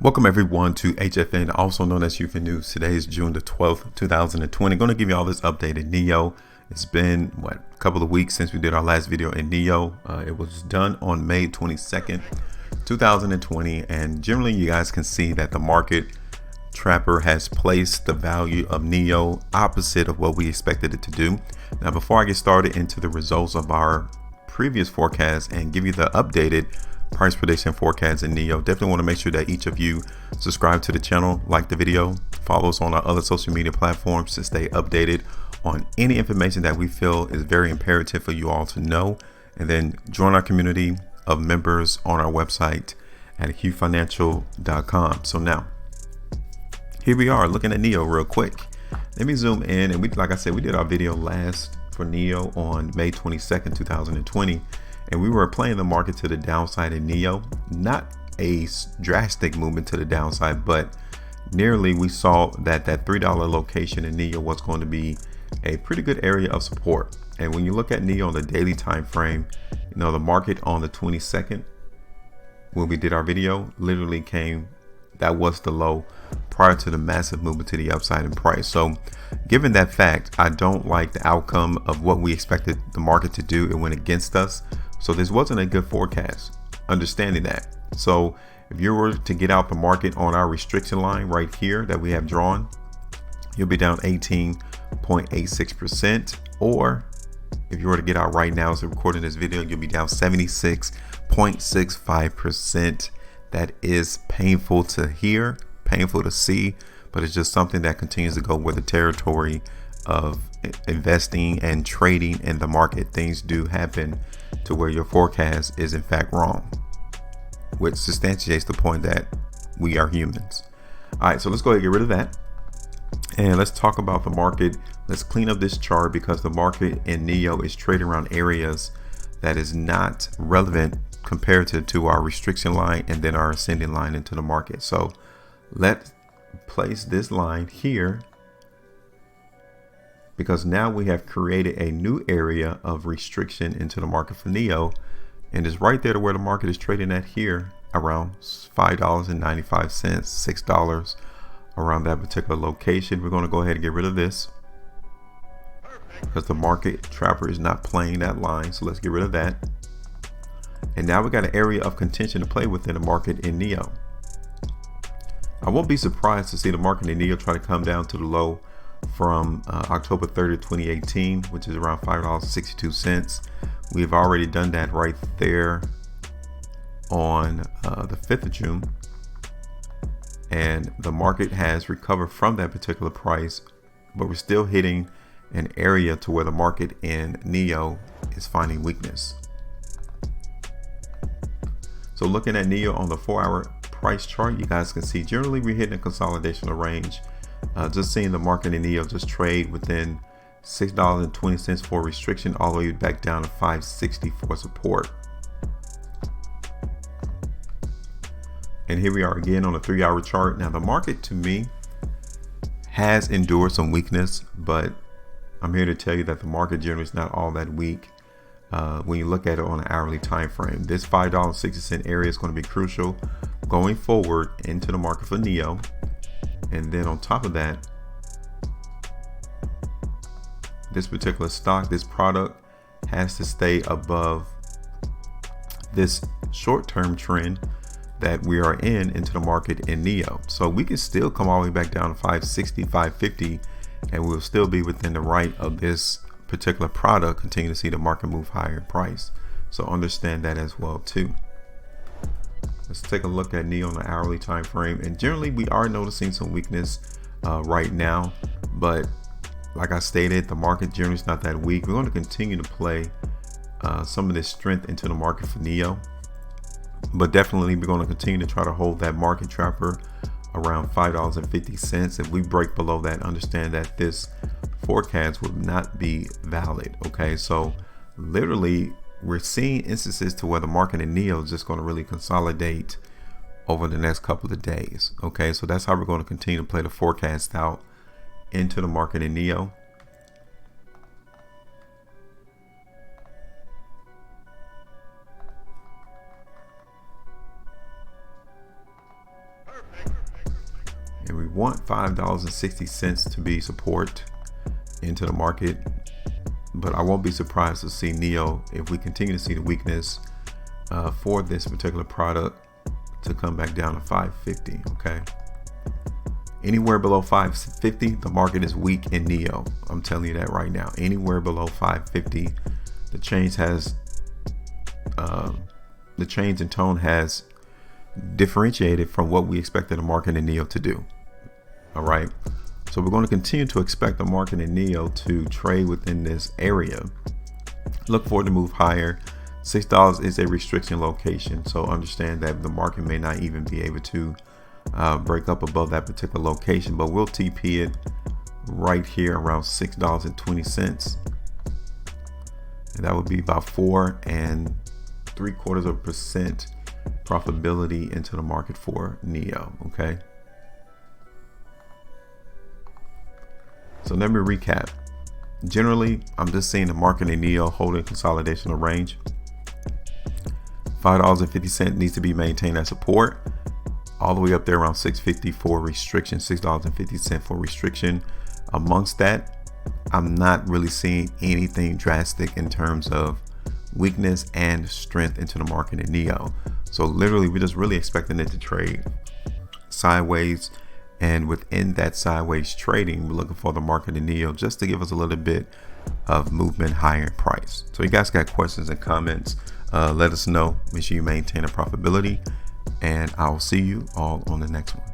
Welcome everyone to HFN, also known as HueFin News. Today is June the 12th, 2020. Going to give you all this update in NIO. It's been a couple of weeks since we did our last video in NIO. It was done on May 22nd, 2020, and generally you guys can see that the market trapper has placed the value of NIO opposite of what we expected it to do. Now, before I get started into the results of our previous forecast and give you the updated price prediction forecast in NIO, definitely want to make sure that each of you subscribe to the channel, like the video, follow us on our other social media platforms to stay updated on any information that we feel is very imperative for you all to know, and then join our community of members on our website at HueFinancial.com. So now here we are looking at NIO real quick. Let me zoom in, and like I said, we did our video last for NIO on May 22nd, 2020. And we were playing the market to the downside in NIO, not a drastic movement to the downside, but nearly we saw that that $3 location in NIO was going to be a pretty good area of support. And when you look at NIO on the daily time frame, you know, the market on the 22nd, when we did our video, literally that was the low prior to the massive movement to the upside in price. So given that fact, I don't like the outcome of what we expected the market to do. It went against us. So this wasn't a good forecast, understanding that. So if you were to get out the market on our restriction line right here that we have drawn, you'll be down 18.86%. Or if you were to get out right now as I'm recording this video, you'll be down 76.65%. That is painful to hear, painful to see, but it's just something that continues to go with the territory of investing and trading in the market. Things do happen to where your forecast is in fact wrong, which substantiates the point that we are humans. All right, so let's go ahead and get rid of that, and let's talk about the market. Let's clean up this chart because the market in NIO is trading around areas that is not relevant comparative to our restriction line and then our ascending line into the market. So let's place this line here, because now we have created a new area of restriction into the market for NIO, and it's right there to where the market is trading at here, around $5.95, $6 around that particular location. We're going to go ahead and get rid of this because the market trapper is not playing that line. So let's get rid of that. And now we got an area of contention to play within the market in NIO. I won't be surprised to see the market in NIO try to come down to the low from October 30th, 2018, which is around $5.62. We've already done that right there on the 5th of June. And the market has recovered from that particular price, but we're still hitting an area to where the market in NIO is finding weakness. So looking at NIO on the 4-hour price chart, you guys can see generally we're hitting a consolidational range. Just seeing the market in NIO just trade within $6.20 for restriction, all the way back down to $5.60 for support. And here we are again on a 3-hour chart. Now the market to me has endured some weakness, but I'm here to tell you that the market generally is not all that weak. When you look at it on an hourly time frame, this $5.60 area is going to be crucial going forward into the market for NIO. And then on top of that, this particular stock, this product has to stay above this short-term trend that we are in into the market in NIO. So we can still come all the way back down to $5.60, $5.50, and we'll still be within the right of this particular product, continue to see the market move higher in price. So understand that as well too. Let's take a look at NIO on the hourly time frame, and generally we are noticing some weakness right now, but like I stated, the market generally is not that weak. We're going to continue to play some of this strength into the market for NIO, but definitely we're going to continue to try to hold that market trapper around $5.50. If we break below that, understand that this forecast would not be valid. Okay, so literally we're seeing instances to where the market in NIO is just going to really consolidate over the next couple of days. Okay, so that's how we're going to continue to play the forecast out into the market in NIO. want $5.60 to be support into the market, but I won't be surprised to see NIO, if we continue to see the weakness for this particular product, to come back down to 550. Okay, anywhere below 550, the market is weak in NIO. I'm telling you that right now. Anywhere below 550, the change and tone has differentiated from what we expected the market in NIO to do. All right, so we're going to continue to expect the market in NIO to trade within this area. Look for it to move higher. $6 is a restriction location, so understand that the market may not even be able to break up above that particular location, but we'll TP it right here around $6.20, and that would be about 4 3/4% profitability into the market for NIO. Okay, so let me recap. Generally, I'm just seeing the market in NIO holding consolidational range. $5.50 needs to be maintained as support, all the way up there around $6.50 for restriction, $6.50 for restriction. Amongst that, I'm not really seeing anything drastic in terms of weakness and strength into the market in NIO. So literally, we're just really expecting it to trade sideways, and within that sideways trading, we're looking for the market in NIO just to give us a little bit of movement higher in price. So you guys got questions and comments, let us know. Make sure you maintain a profitability, and I'll see you all on the next one.